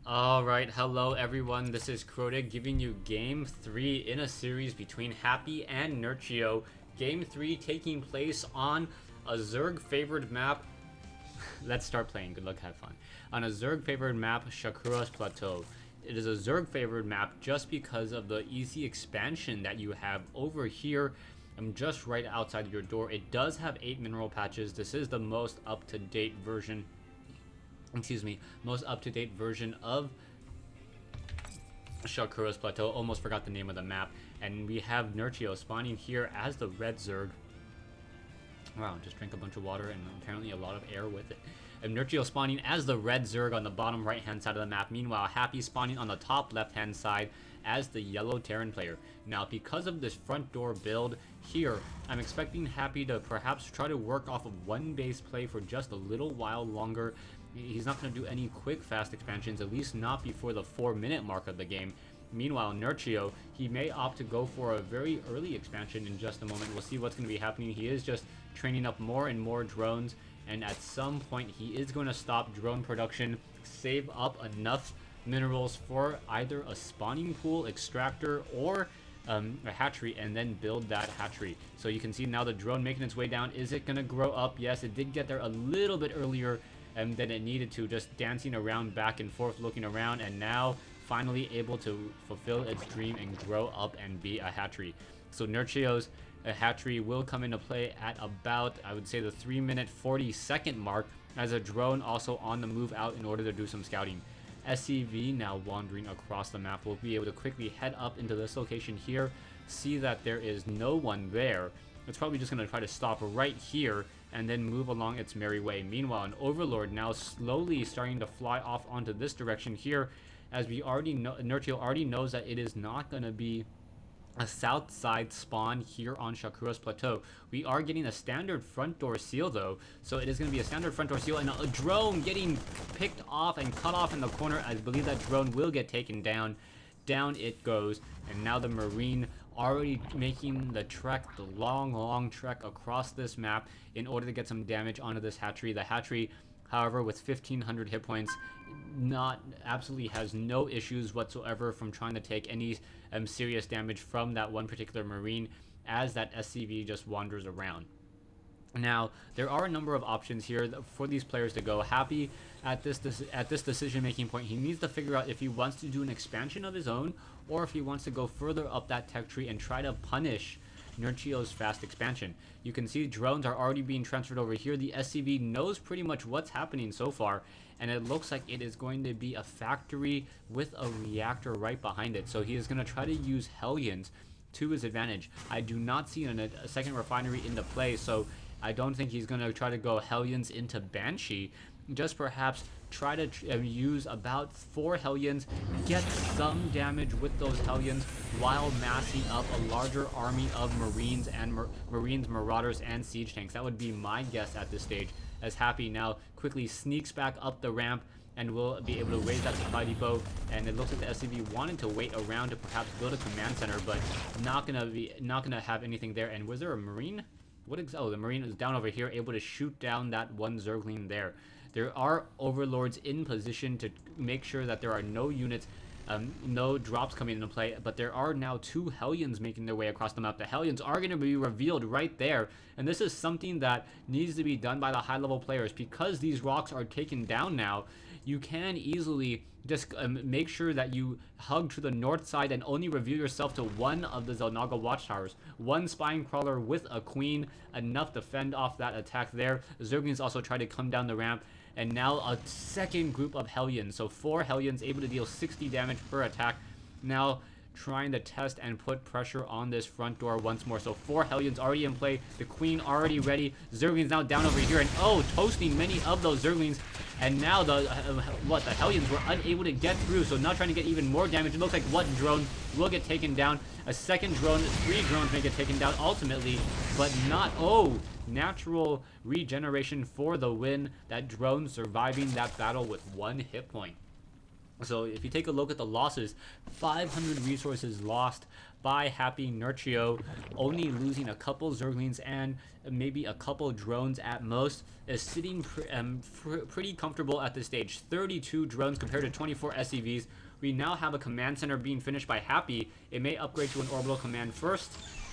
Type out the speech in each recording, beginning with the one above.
Alright, hello everyone, this is Crota giving you Game 3 in a series between Happy and Nerchio. Game 3 taking place on a Zerg favored map. Let's start playing, good luck, have fun. On a Zerg favored map, Shakuras Plateau. It is a Zerg favored map just because of the easy expansion that you have over here. I'm just right outside your door. It does have 8 mineral patches. This is the most up-to-date version most up-to-date version of Shakuras Plateau. Almost forgot the name of the map. And we have Nerchio spawning here as the red Zerg. Wow, just drank a bunch of water and apparently a lot of air with it. And Nerchio spawning as the red Zerg on the bottom right-hand side of the map. Meanwhile, Happy spawning on the top left-hand side as the yellow Terran player. Now, because of this front door build here, I'm expecting Happy to perhaps try to work off of one base play for just a little while longer. He's not going to do any quick, fast expansions, at least not before the 4-minute mark of the game. Meanwhile, Nerchio, he may opt to go for a very early expansion in just a moment. We'll see what's going to be happening. He is just training up more and more drones, and at some point, he is going to stop drone production, save up enough minerals for either a spawning pool, extractor, or a hatchery, and then build that hatchery. So you can see now the drone making its way down. Is it going to grow up? Yes, it did get there a little bit earlier than it needed to, just dancing around back and forth, looking around, and now finally able to fulfill its dream and grow up and be a hatchery. So Nerchio's hatchery will come into play at about, I would say, the 3-minute 40-second mark, as a drone also on the move out in order to do some scouting. SCV now wandering across the map will be able to quickly head up into this location here, see that there is no one there. It's probably just going to try to stop right here and then move along its merry way. Meanwhile, an Overlord now slowly starting to fly off onto this direction here, as we already know, Nerchio already knows that it is not going to be a south side spawn here on Shakuras Plateau. We are getting a standard front door seal though, so it is going to be a standard front door seal, and a drone getting picked off and cut off in the corner. I believe that drone will get taken down. Down it goes, and now the Marine already making the trek, the long trek across this map in order to get some damage onto this hatchery. The hatchery, however, with 1500 hit points, absolutely has no issues whatsoever from trying to take any serious damage from that one particular Marine, as that SCV just wanders around. Now, there are a number of options here for these players to go. Happy at this decision-making point, he needs to figure out if he wants to do an expansion of his own, or if he wants to go further up that tech tree and try to punish Nerchio's fast expansion. You can see drones are already being transferred over here. The SCV knows pretty much what's happening so far, and it looks like it is going to be a factory with a reactor right behind it. So he is going to try to use Hellions to his advantage. I do not see a second refinery into play, so I don't think he's going to try to go Hellions into Banshee. Just perhaps try to use about 4 Hellions, get some damage with those Hellions while massing up a larger army of Marines and Marines, Marauders, and Siege Tanks. That would be my guess at this stage, as Happy now quickly sneaks back up the ramp and will be able to raise that supply depot. And it looks like the SCV wanted to wait around to perhaps build a command center, but not gonna have anything there. And was there a Marine? Oh, the Marine is down over here, able to shoot down that one Zergling there. There are Overlords in position to make sure that there are no units, no drops coming into play, but there are now 2 Hellions making their way across the map. The Hellions are going to be revealed right there, and this is something that needs to be done by the high-level players. Because these rocks are taken down now, you can easily just make sure that you hug to the north side and only reveal yourself to one of the Zelnaga watchtowers. One spine crawler with a queen, enough to fend off that attack there. Zerglings also try to come down the ramp, and now a second group of Hellions. So 4 Hellions able to deal 60 damage per attack. Now trying to test and put pressure on this front door once more. So 4 Hellions already in play, the queen already ready. Zerglings now down over here, and toasting many of those Zerglings. And now the Hellions were unable to get through, so now trying to get even more damage. It looks like one drone will get taken down. A second drone, 3 drones may get taken down ultimately, but not, natural regeneration for the win. That drone surviving that battle with 1 hit point. So if you take a look at the losses, 500 resources lost by Happy Nerchio, only losing a couple Zerglings and maybe a couple drones at most, is sitting pretty comfortable at this stage. 32 drones compared to 24 SCVs. We now have a command center being finished by Happy. It may upgrade to an orbital command first,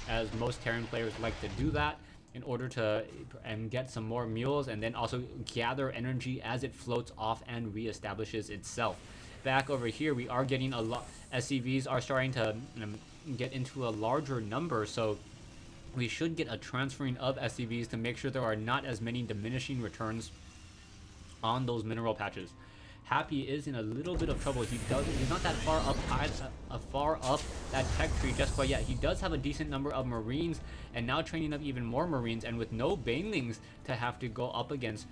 as most Terran players like to do that, in order to get some more mules and then also gather energy as it floats off and reestablishes itself. Back over here, we are getting a lot. SCVs are starting to get into a larger number, so we should get a transferring of SCVs to make sure there are not as many diminishing returns on those mineral patches. Happy is in a little bit of trouble. He's not that far up that tech tree just quite yet. He does have a decent number of Marines, and now training up even more Marines, and with no Banelings to have to go up against,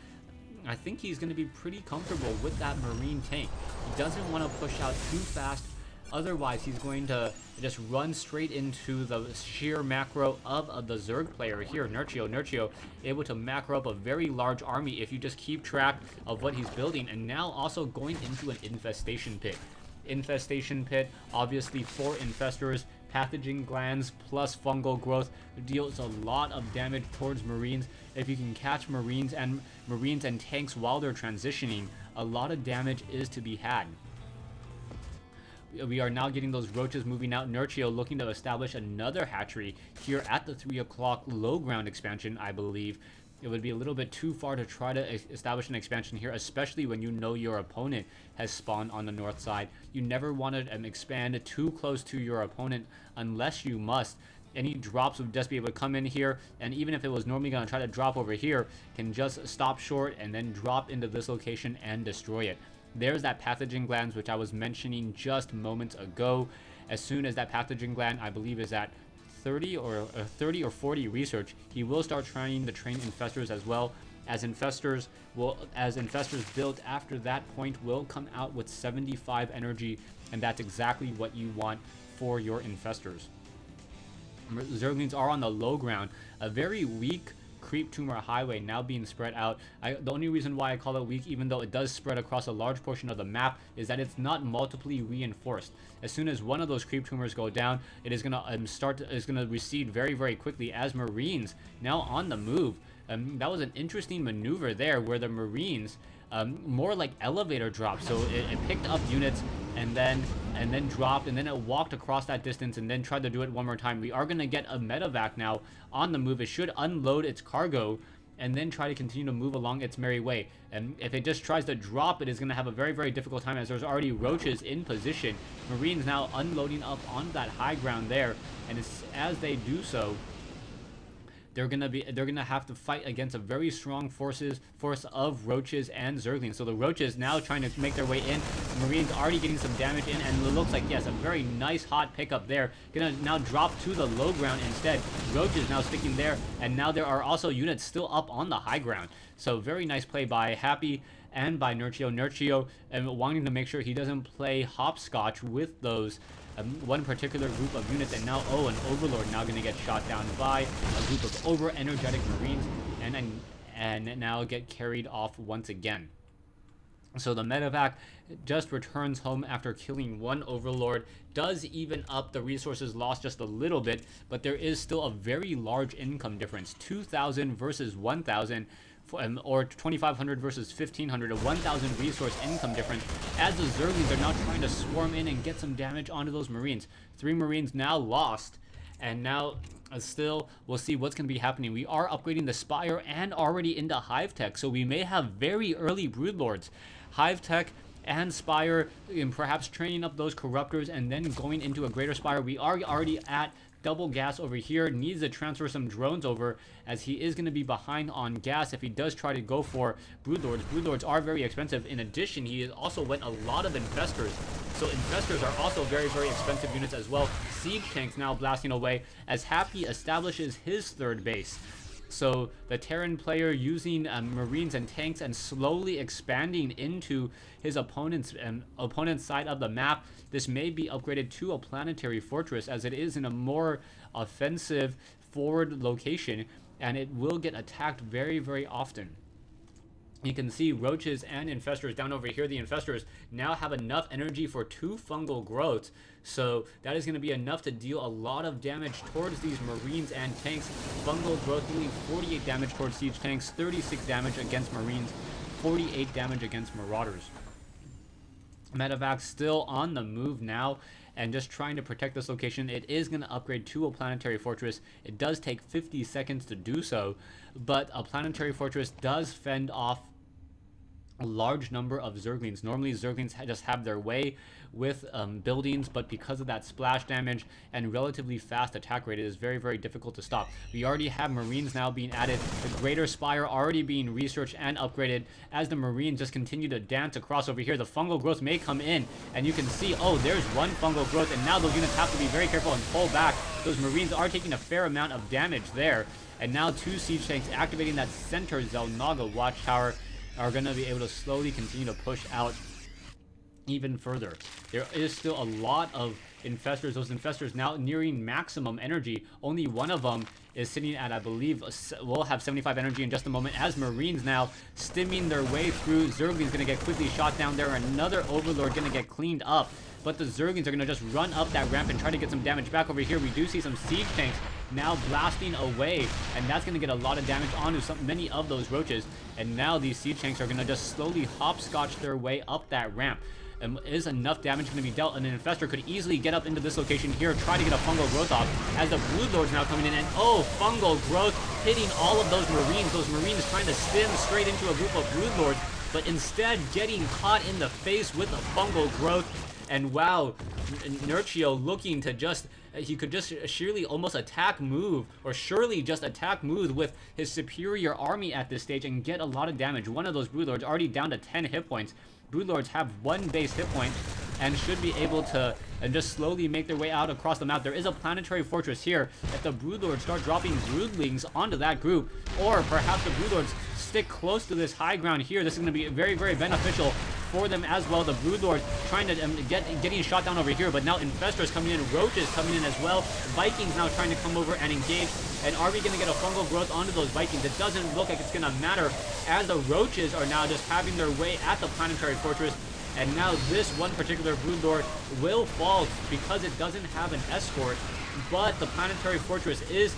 I think he's going to be pretty comfortable with that Marine tank. He doesn't want to push out too fast, otherwise he's going to just run straight into the sheer macro of the Zerg player here, Nerchio. Nerchio able to macro up a very large army if you just keep track of what he's building, and now also going into an infestation pit. Infestation pit, obviously 4 infestors, pathogen glands plus fungal growth, deals a lot of damage towards Marines. If you can catch Marines and tanks while they're transitioning, a lot of damage is to be had. We are now getting those roaches moving out. Nerchio looking to establish another hatchery here at the 3 o'clock low ground expansion, I believe. It would be a little bit too far to try to establish an expansion here, especially when you know your opponent has spawned on the north side. You never want to expand too close to your opponent unless you must. Any drops would just be able to come in here, and even if it was normally going to try to drop over here, can just stop short and then drop into this location and destroy it. There's that pathogen glands, which I was mentioning just moments ago. As soon as that pathogen gland, I believe, is at 30 or 40 research, he will start trying to train infestors as well. As infestors built after that point will come out with 75 energy, and that's exactly what you want for your infestors. Zerglings are on the low ground, a very weak creep tumor highway now being spread out. The only reason why I call it weak, even though it does spread across a large portion of the map, is that it's not multiply reinforced. As soon as one of those creep tumors go down, it is gonna recede very, very quickly as Marines now on the move. That was an interesting maneuver there, where the Marines more like elevator drops. So it picked up units and then dropped, and then it walked across that distance and then tried to do it one more time. We are going to get a medevac now on the move. It should unload its cargo and then try to continue to move along its merry way. And if it just tries to drop, it is going to have a very, very difficult time, as there's already roaches in position. Marines now unloading up on that high ground there, and as they do so, they're gonna have to fight against a very strong force of roaches and Zerglings. So the roaches now trying to make their way in. The Marines already getting some damage in, and it looks like, yes, a very nice hot pickup there. Gonna now drop to the low ground instead. Roaches now sticking there, and now there are also units still up on the high ground. So very nice play by Happy and by Nerchio. Nerchio wanting to make sure he doesn't play hopscotch with those one particular group of units, and now an Overlord now going to get shot down by a group of over-energetic Marines, and now get carried off once again. So the medevac just returns home after killing one Overlord, does even up the resources lost just a little bit, but there is still a very large income difference. 2,000 versus 1,000. Or 2,500 versus 1,500, a 1,000 resource income difference, as the Zerglings are now trying to swarm in and get some damage onto those Marines. 3 Marines now lost, and now still we'll see what's going to be happening. We are upgrading the Spire and already into Hive Tech, so we may have very early Broodlords. Hive Tech and Spire, and perhaps training up those Corruptors and then going into a Greater Spire. We are already at double gas over here. Needs to transfer some drones over, as he is going to be behind on gas if he does try to go for Broodlords. Broodlords are very expensive. In addition, he also went a lot of Infestors. So Infestors are also very, very expensive units as well. Siege tanks now blasting away as Happy establishes his third base. So the Terran player using Marines and tanks and slowly expanding into his opponent's side of the map. This may be upgraded to a planetary fortress, as it is in a more offensive forward location, and it will get attacked very, very often. You can see roaches and infestors down over here. The infestors now have enough energy for 2 fungal growths, so that is going to be enough to deal a lot of damage towards these marines and tanks. Fungal growth dealing 48 damage towards siege tanks, 36 damage against marines, 48 damage against marauders. Medevac still on the move now and just trying to protect this location. It is going to upgrade to a planetary fortress. It does take 50 seconds to do so, but a planetary fortress does fend off a large number of Zerglings. Normally Zerglings just have their way with buildings, but because of that splash damage and relatively fast attack rate, it is very, very difficult to stop. We already have Marines now being added, the Greater Spire already being researched and upgraded. As the Marines just continue to dance across over here, the fungal growth may come in, and you can see, oh, there's one fungal growth, and now those units have to be very careful and pull back. Those Marines are taking a fair amount of damage there, and now 2 siege tanks activating that center Zelnaga watchtower are going to be able to slowly continue to push out even further. There is still a lot of infestors. Those infestors now nearing maximum energy. Only one of them is sitting at, I believe, will have 75 energy in just a moment, as Marines now stimming their way through. Zergling's going to get quickly shot down there. Another Overlord going to get cleaned up, but the Zerglings are going to just run up that ramp and try to get some damage back over here. We do see some siege tanks now blasting away, and that's going to get a lot of damage onto many of those roaches. And now these siege tanks are going to just slowly hopscotch their way up that ramp. Is enough damage going to be dealt, and an infestor could easily get up into this location here, try to get a fungal growth off, as the Broodlords now coming in, and oh, fungal growth hitting all of those Marines. Those Marines trying to stim straight into a group of Broodlords, but instead getting caught in the face with a fungal growth. And wow, Nerchio looking to just, he could just surely almost attack move, or surely just attack move with his superior army at this stage and get a lot of damage. One of those Broodlords already down to 10 hit points. Broodlords have 1 base hit point and should be able to just slowly make their way out across the map. There is a planetary fortress here. If the Broodlords start dropping Broodlings onto that group, or perhaps the Broodlords stick close to this high ground here, this is going to be very, very beneficial for them as well. The Broodlords trying to getting shot down over here, but now Infestors coming in, Roaches coming in as well. Vikings now trying to come over and engage. And are we going to get a fungal growth onto those Vikings? It doesn't look like it's going to matter, as the Roaches are now just having their way at the planetary fortress. And now this one particular Broodlord will fall because it doesn't have an escort. But the planetary fortress is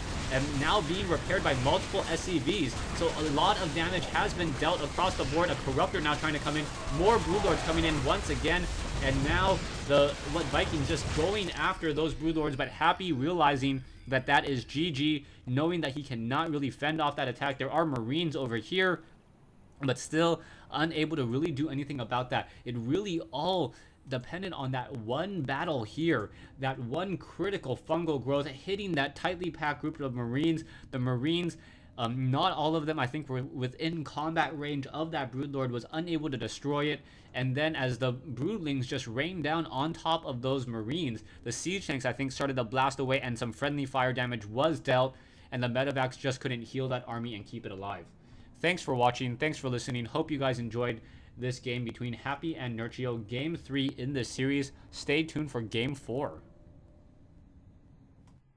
now being repaired by multiple SCVs. So a lot of damage has been dealt across the board. A Corruptor now trying to come in. More Broodlords coming in once again. And now the Vikings just going after those Broodlords, but Happy realizing that that is GG, knowing that he cannot really fend off that attack. There are Marines over here, but still unable to really do anything about that. It really all depended on that one battle here, that one critical fungal growth hitting that tightly packed group of Marines. The Marines, not all of them, I think, were within combat range of that Broodlord, was unable to destroy it. And then as the Broodlings just rained down on top of those Marines, the siege tanks, I think, started to blast away, and some friendly fire damage was dealt, and the medevacs just couldn't heal that army and keep it alive. Thanks for watching. Thanks for listening. Hope you guys enjoyed this game between Happy and Nerchio, Game 3 in this series. Stay tuned for Game 4.